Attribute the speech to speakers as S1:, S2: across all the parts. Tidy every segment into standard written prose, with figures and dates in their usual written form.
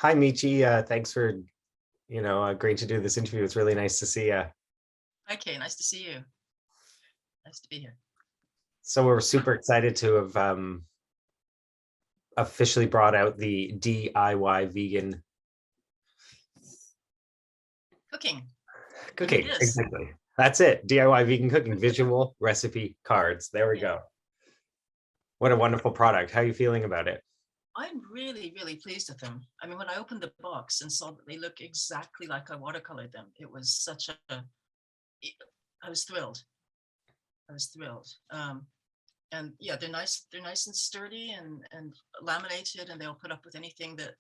S1: Hi, Michi. Thanks for, agreeing to do this interview. It's really nice to see you.
S2: Hi, Kay. Nice to see you. Nice to be here.
S1: So we're super excited to have officially brought out the DIY vegan
S2: Cooking. Cooking
S1: cooking.
S2: this.
S1: Exactly. That's it. DIY vegan cooking visual recipe cards. There we
S2: Yeah.
S1: go. What a wonderful product. How are you feeling about it?
S2: I'm really, really pleased with them. I mean, when I opened the box and saw that they look exactly like I watercolored them, it was such a, I was thrilled. I was thrilled. And yeah, they're nice. They're nice and sturdy and laminated, and they'll put up with anything that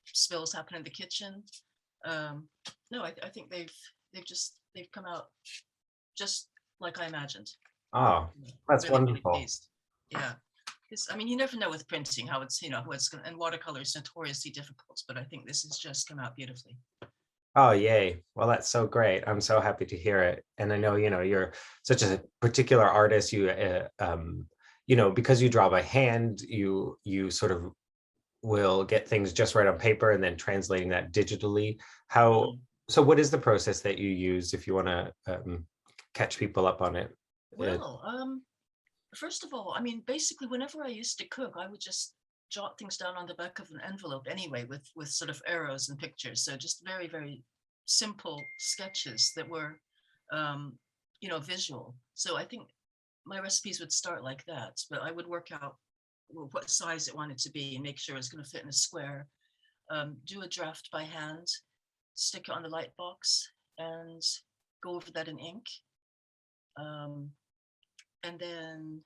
S2: spills happen in the kitchen. No, I think they've come out just like I imagined.
S1: Oh,
S2: Yeah,
S1: that's
S2: really, really
S1: wonderful.
S2: pleased. Yeah. Because I mean, you never know with printing how it's, how it's going, and watercolor is notoriously difficult, but I think this has just come out beautifully.
S1: Oh, yay. Well, that's so great. I'm so happy to hear it. And I know, you're such a particular artist. Because you draw by hand, you sort of will get things just right on paper and then translating that digitally.
S2: Mm.
S1: So what is the process that you use if you want to catch people up on it? Uh,
S2: Well, first of all, I mean, basically, whenever I used to cook, I would just jot things down on the back of an envelope anyway, with sort of arrows and pictures. So just very, very simple sketches that were, um, visual. So I think my recipes would start like that, but I would work out what size it wanted to be and make sure it's going to fit in a square. Do a draft by hand, stick it on the light box, and go over that in ink. Um, and then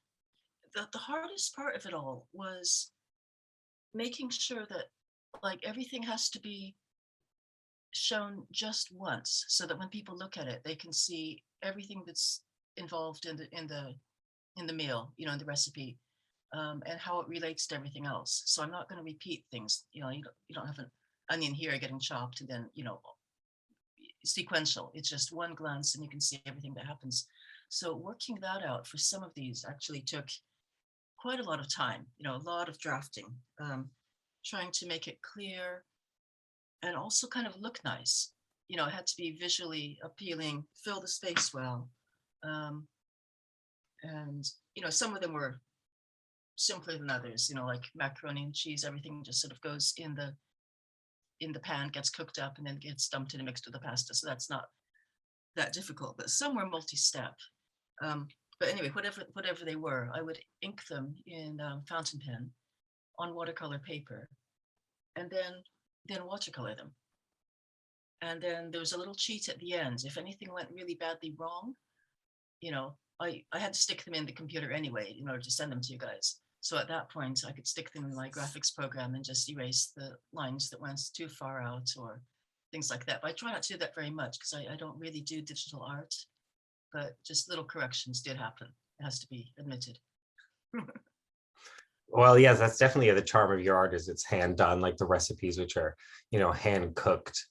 S2: the hardest part of it all was making sure that like everything has to be shown just once so that when people look at it they can see everything that's involved in the meal, in the recipe, and how it relates to everything else. So I'm not going to repeat things. You don't have an onion here getting chopped and then sequential. It's just one glance and you can see everything that happens. So working that out for some of these actually took quite a lot of time, a lot of drafting, trying to make it clear and also kind of look nice. It had to be visually appealing, fill the space well. Um, and, some of them were simpler than others, like macaroni and cheese, everything just sort of goes in the pan, gets cooked up and then gets dumped in and mixed with the pasta. So that's not that difficult, but some were multi-step. Um, but anyway, whatever they were, I would ink them in fountain pen on watercolor paper, and then watercolor them. And then there was a little cheat at the end. If anything went really badly wrong, I had to stick them in the computer anyway in order to send them to you guys. So at that point, I could stick them in my graphics program and just erase the lines that went too far out or things like that. But I try not to do that very much because I don't really do digital art, but just little corrections did happen. It has to be admitted.
S1: well, yes, that's definitely the charm of your art is it's hand done, like the recipes, which are, hand cooked.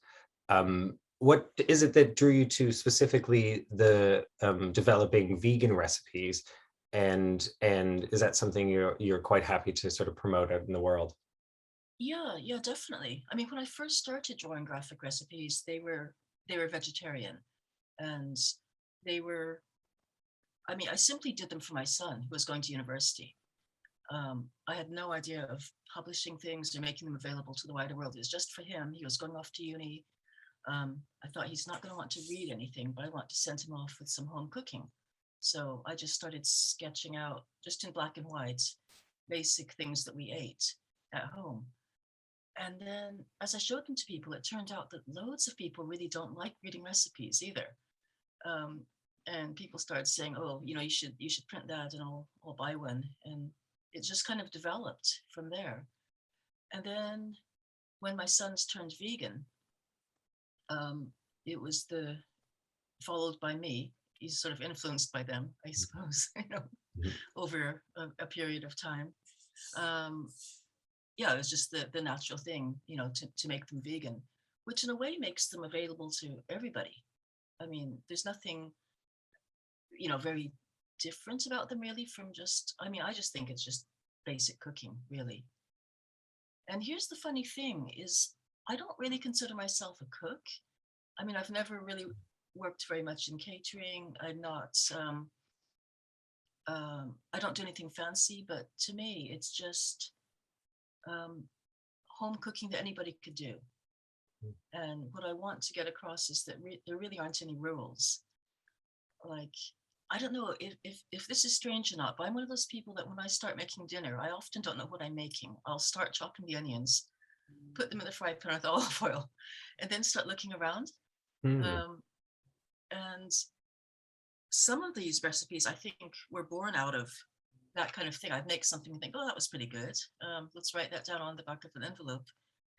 S1: What is it that drew you to specifically the developing vegan recipes? And is that something you're quite happy to sort of promote out in the world?
S2: Yeah, yeah, definitely. I mean, when I first started drawing graphic recipes, they were vegetarian, and they were. I mean, I simply did them for my son who was going to university. I had no idea of publishing things or making them available to the wider world. It was just for him. He was going off to uni. I thought he's not going to want to read anything, but I want to send him off with some home cooking. So I just started sketching out, just in black and white, basic things that we ate at home. And then as I showed them to people, it turned out that loads of people really don't like reading recipes either. Um, and people started saying, "Oh, you should print that, and I'll buy one." And it just kind of developed from there. And then when my sons turned vegan, um, it was the followed by me. He's sort of influenced by them, I suppose,
S1: Mhm.
S2: over a period of time. Um, yeah, it was just the natural thing, to make them vegan, which in a way makes them available to everybody. I mean, there's nothing, very different about them really from just, I mean, I just think it's just basic cooking, really. And here's the funny thing is I don't really consider myself a cook. I mean, I've never really worked very much in catering. I'm not, I don't do anything fancy, but to me, it's just um, home cooking that anybody could do. And what I want to get across is that there really aren't any rules. Like, I don't know if this is strange or not, but I'm one of those people that when I start making dinner, I often don't know what I'm making. I'll start chopping the onions, put them in the fry pan with olive oil, and then start looking around.
S1: Hmm.
S2: Um, and some of these recipes, I think, were born out of that kind of thing. I'd make something and think, oh, that was pretty good. Let's write that down on the back of an envelope.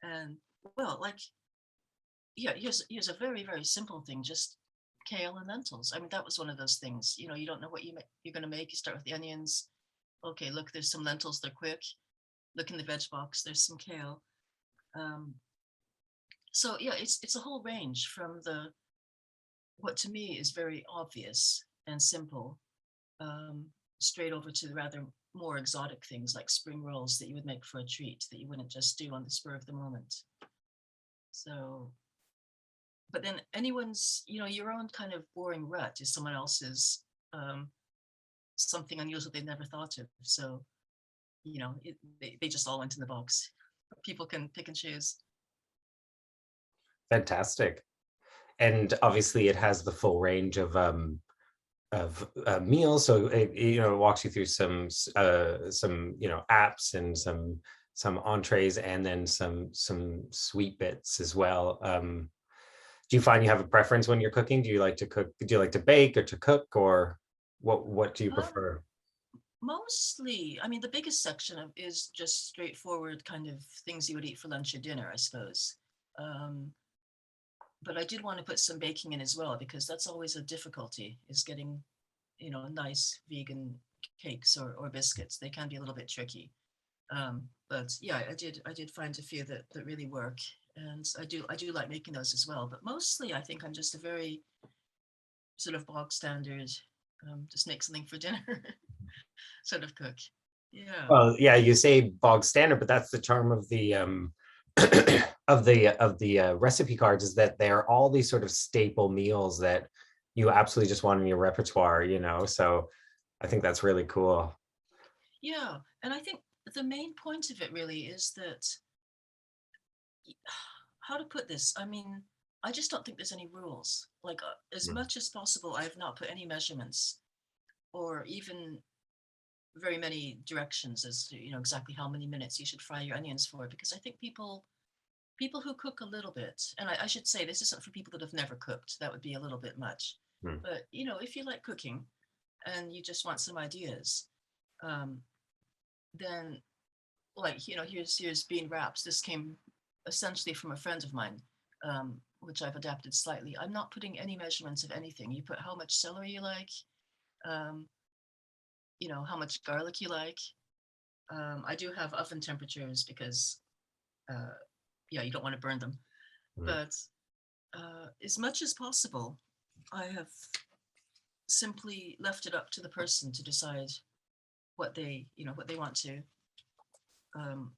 S2: And well, like, yeah, here's a very, very simple thing, just kale and lentils. I mean, that was one of those things, you know, you don't know what you're going to make. You start with the onions. Okay, look, there's some lentils, they're quick. Look in the veg box, there's some kale. Um, so yeah, it's a whole range from what to me is very obvious and simple, um, straight over to the rather more exotic things like spring rolls that you would make for a treat that you wouldn't just do on the spur of the moment. So, but then anyone's, you know, your own kind of boring rut is someone else's um, something unusual they never thought of. So, you know, they just all went in the box. People can pick and choose.
S1: Fantastic. And obviously it has the full range of meals. So it, you know, walks you through some you know, apps and some entrees, and then some sweet bits as well. Do you find you have a preference when you're cooking? Do you like to cook? Do you like to bake or to cook, or what do you
S2: Um,
S1: prefer?
S2: Mostly, I mean, the biggest section is just straightforward kind of things you would eat for lunch or dinner, I suppose. Um, but I did want to put some baking in as well, because that's always a difficulty, is getting, you know, nice vegan cakes or biscuits. They can be a little bit tricky. But yeah, I did find a few that really work, and I do like making those as well. But mostly, I think I'm just a very sort of bog standard, just make something for dinner sort of cook. Yeah.
S1: Well, yeah, you say bog standard, but that's the charm of the of the recipe cards, is that they're all these sort of staple meals that you absolutely just want in your repertoire, you know. So I think that's really cool.
S2: Yeah. And I think the main point of it really is that, how to put this? I mean, I just don't think there's any rules. Like, as
S1: Mm.
S2: much as possible, I have not put any measurements or even very many directions as to, you know, exactly how many minutes you should fry your onions for, because I think people who cook a little bit, and I should say this isn't for people that have never cooked, that would be a little bit much.
S1: Mm.
S2: But you know, if you like cooking and you just want some ideas, um, then, like, you know, here's bean wraps. This came essentially from a friend of mine, which I've adapted slightly. I'm not putting any measurements of anything. You put how much celery you like, um, you know, how much garlic you like. I do have oven temperatures because, uh, yeah, you don't want to burn them.
S1: Mm.
S2: But as much as possible, I have simply left it up to the person to decide what they, you know, um,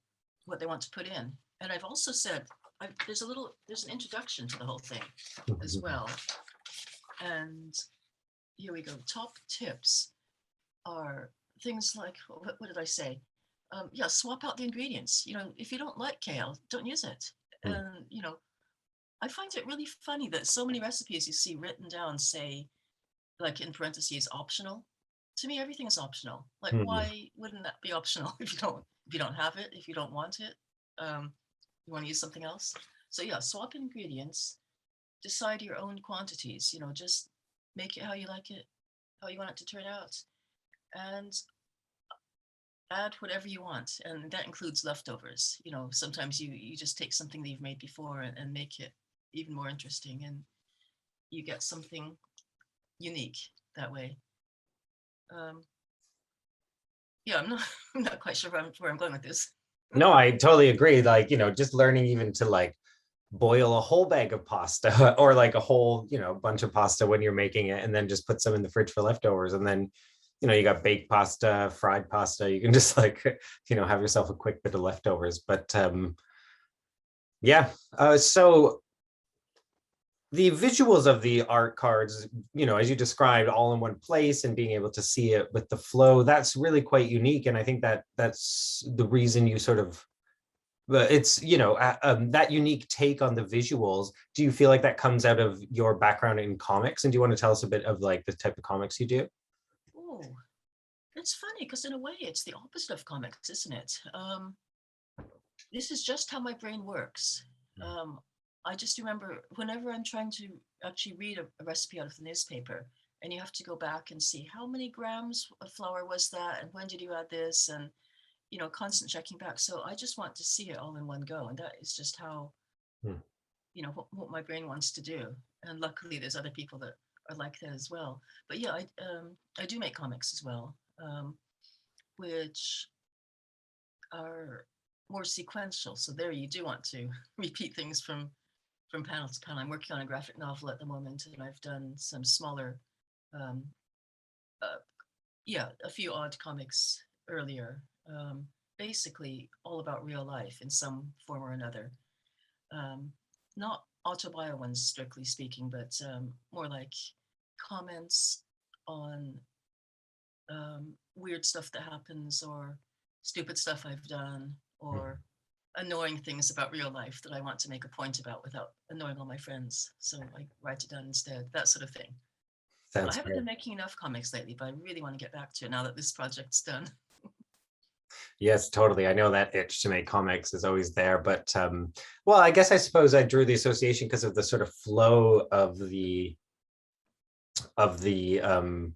S2: what they want to put in. And I've also said, there's an introduction to the whole thing as well. And here we go. Top tips are things like, what did I say? Yeah, swap out the ingredients. You know, if you don't like kale, don't use it.
S1: Mm.
S2: And, you know, I find it really funny that so many recipes you see written down say, like, in parentheses, optional. To me, everything is optional. Like,
S1: Mm.
S2: why wouldn't that be optional if you don't have it, if you don't want it, you want to use something else? So yeah, swap ingredients, decide your own quantities. You know, just make it how you like it, how you want it to turn out, and add whatever you want, and that includes leftovers. You know, sometimes you just take something that you've made before and make it even more interesting, and you get something unique that way. Um, yeah, I'm not I'm not quite sure where I'm going with this.
S1: No, I totally agree. Like, you know, just learning even to like boil a whole bag of pasta or like a whole, you know, bunch of pasta when you're making it, and then just put some in the fridge for leftovers. And then, you know, you got baked pasta, fried pasta. You can just like, you know, have yourself a quick bit of leftovers. But Yeah. So the visuals of the art cards, as you described, all in one place and being able to see it with the flow, that's really quite unique. And I think that that's the reason you sort of, it's, that unique take on the visuals. Do you feel like that comes out of your background in comics? And do you want to tell us a bit of like the type of comics you do?
S2: Oh, it's funny because in a way it's the opposite of comics, isn't it? This is just how my brain works. Um, I just remember whenever I'm trying to actually read a recipe out of the newspaper, and you have to go back and see how many grams of flour was that, and when did you add this, and constant checking back. So I just want to see it all in one go, and that is just how
S1: Hmm.
S2: what my brain wants to do. And luckily, there's other people that are like that as well. But yeah, I do make comics as well, which are more sequential. So there you do want to repeat things from panel to panel. I'm working on a graphic novel at the moment, and I've done some smaller, um, uh, yeah, a few odd comics earlier. Basically, all about real life in some form or another. Um, Not autobio ones, strictly speaking, but more like comments on weird stuff that happens or stupid stuff I've done or annoying things about real life that I want to make a point about without annoying all my friends. So I write it down instead, that sort of thing. I
S1: Sounds
S2: haven't
S1: great.
S2: been making enough comics lately, but I really want to get back to it now that this project's done.
S1: Yes, totally. I know that itch to make comics is always there, but well, I guess I suppose I drew the association because of the sort of flow of the um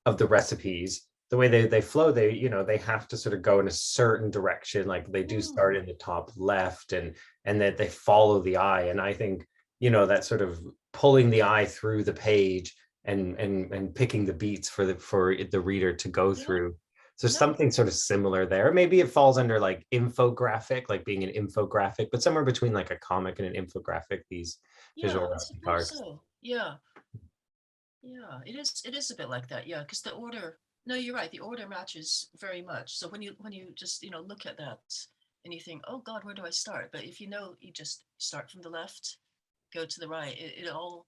S1: of the recipes. The way they flow, they have to sort of go in a certain direction. Like they do start
S2: Mm,
S1: in the top left, and that they follow the eye. And I think, that sort of pulling the eye through the page and picking the beats for the reader to go
S2: yeah,
S1: through. So
S2: no,
S1: something sort of similar there. Maybe it falls under like infographic, like being an infographic, but somewhere between like a comic and an infographic, these
S2: yeah,
S1: visual
S2: I
S1: recipe
S2: suppose
S1: cards.
S2: so. Yeah, yeah, it is a bit like that. Yeah, because the order, no, you're right. The order matches very much. So when you just look at that and you think, oh God, where do I start? But if you just start from the left, go to the right. It all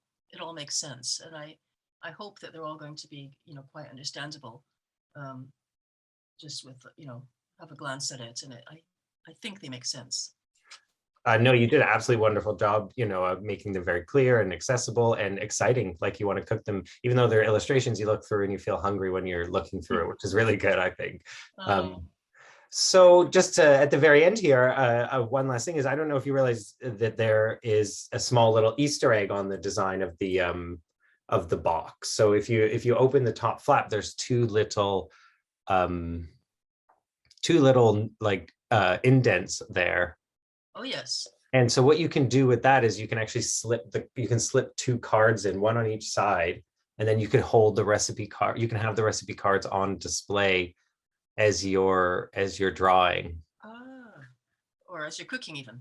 S2: makes sense, and I hope that they're all going to be quite understandable. Um, just with have a glance at it, and I think they make sense.
S1: No, you did an absolutely wonderful job, of making them very clear and accessible and exciting. Like you want to cook them, even though they're illustrations, you look through and you feel hungry when you're looking through it, which is really good, I think.
S2: Oh,
S1: So just at the very end here, one last thing is I don't know if you realize that there is a small little Easter egg on the design of the box. So if you open the top flap, there's um, two little like indents there.
S2: oh yes.
S1: And so what you can do with that is you can actually slip two cards in, one on each side, and then you can hold the recipe card. You can have the recipe cards on display as you're drawing.
S2: Ah, or as you're cooking even.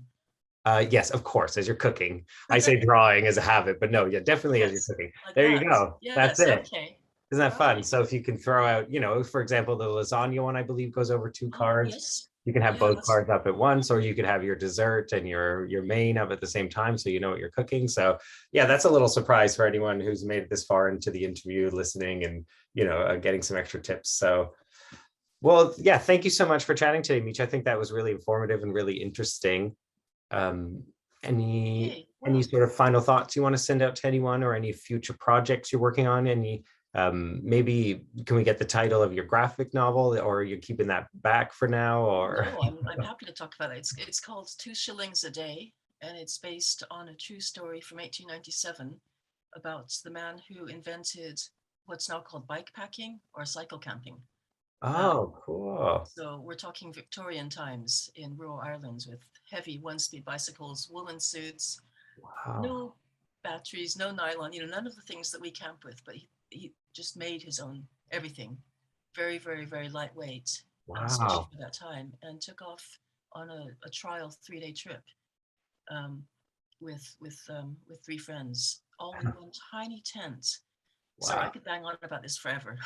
S1: Yes, of course, as you're cooking. I say drawing as a habit, but no, yeah, definitely as you're
S2: Yes,
S1: cooking.
S2: like
S1: There you
S2: that.
S1: go. That's
S2: Yes,
S1: it.
S2: okay.
S1: Isn't that fun?
S2: Right.
S1: So if you can throw out, for example, the lasagna one, I believe, goes over two
S2: Oh,
S1: cards.
S2: yes.
S1: You can have
S2: Yeah,
S1: both
S2: that's
S1: cards up at once, or you could have your dessert and your main up at the same time, so you know what you're cooking. So yeah, that's a little surprise for anyone who's made it this far into the interview, listening and getting some extra tips. So well, yeah, thank you so much for chatting today, Michi. I think that was really informative and really interesting. Um, any
S2: okay.
S1: any
S2: Well,
S1: sort of final thoughts you want to send out to anyone, or any future projects you're working on? Any maybe can we get the title of your graphic novel, or are you keeping that back for now?
S2: oh
S1: Or
S2: no, I'm happy to talk about it. It's called 2 Shillings a Day, and it's based on a true story from 1897 about the man who invented what's now called bike packing or cycle camping. Um,
S1: oh, cool.
S2: So we're talking Victorian times in rural Ireland with heavy one-speed bicycles, woolen suits,
S1: Wow.
S2: no batteries, no nylon, none of the things that we camp with, but he just made his own everything. Very, very, very lightweight, especially
S1: Wow.
S2: for that time, and took off on a trial 3-day trip um, with three friends, all in one tiny tent. Sorry, I
S1: Wow.
S2: could bang on about this forever.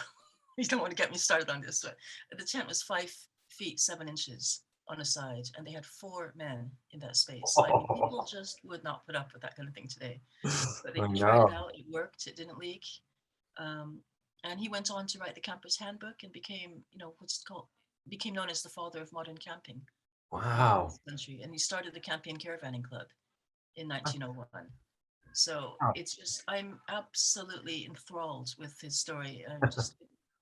S2: You don't want to get me started on this, but the tent was 5 feet 7 inches. on a side, and they had 4 men in that space. I mean, people just would not put up with that kind of thing today. But they
S1: I
S2: tried it
S1: know.
S2: out. It worked. It didn't leak. Um, and he went on to write the campus handbook and became, what's it called? Became known as the father of modern camping in
S1: Wow.
S2: this country. And he started the Camping Caravanning Club in 1901. So
S1: Wow.
S2: it's just, I'm absolutely enthralled with his story.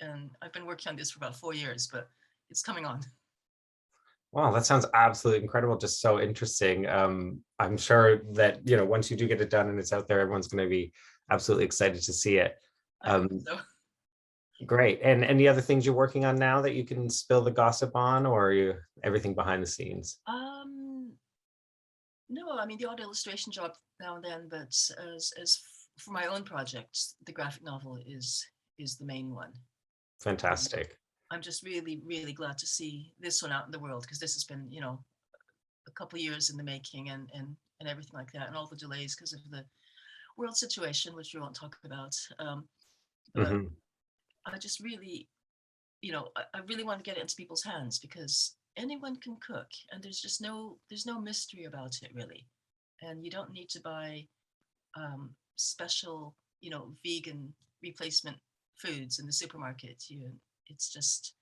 S2: And I've been working on this for about 4 years, but it's coming on.
S1: Wow, that sounds absolutely incredible. Just so interesting. I'm sure that, once you do get it done and it's out there, everyone's going to be absolutely excited to see it.
S2: I hope
S1: Um,
S2: so.
S1: Great. And any other things you're working on now that you can spill the gossip on, or are you everything behind the scenes?
S2: Um, no, I mean the odd illustration job now and then, but for my own projects, the graphic novel is the main one. And
S1: Fantastic.
S2: I'm just really, really glad to see this one out in the world, because this has been, a couple of years in the making, and everything like that, and all the delays because of the world situation, which we won't talk about. But
S1: Hmm.
S2: I just really, I really want to get it into people's hands, because anyone can cook, and there's no mystery about it really, and you don't need to buy special, vegan replacement foods in the supermarket. It's just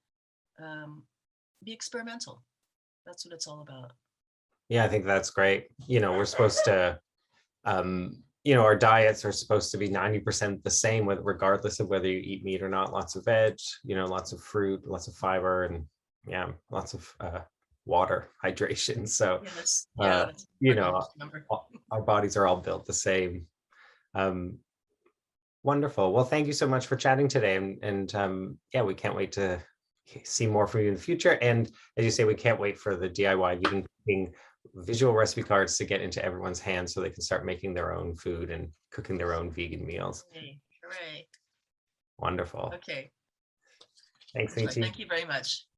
S2: um, be experimental. That's what it's all about.
S1: Yeah, I think that's great. We're supposed to, our diets are supposed to be 90% the same, regardless of whether you eat meat or not. Lots of veg, lots of fruit, lots of fiber, and yeah, lots of water, hydration. So,
S2: Yeah, that's a hard one to remember.
S1: our bodies are all built the same. Um, Wonderful. Well, thank you so much for chatting today. And yeah, we can't wait to see more from you in the future. And as you say, we can't wait for the DIY vegan cooking visual recipe cards to get into everyone's hands so they can start making their own food and cooking their own vegan meals.
S2: Hooray. Hooray.
S1: Wonderful.
S2: Okay,
S1: Thanks,
S2: that's right.
S1: Michi.
S2: Thank you very much.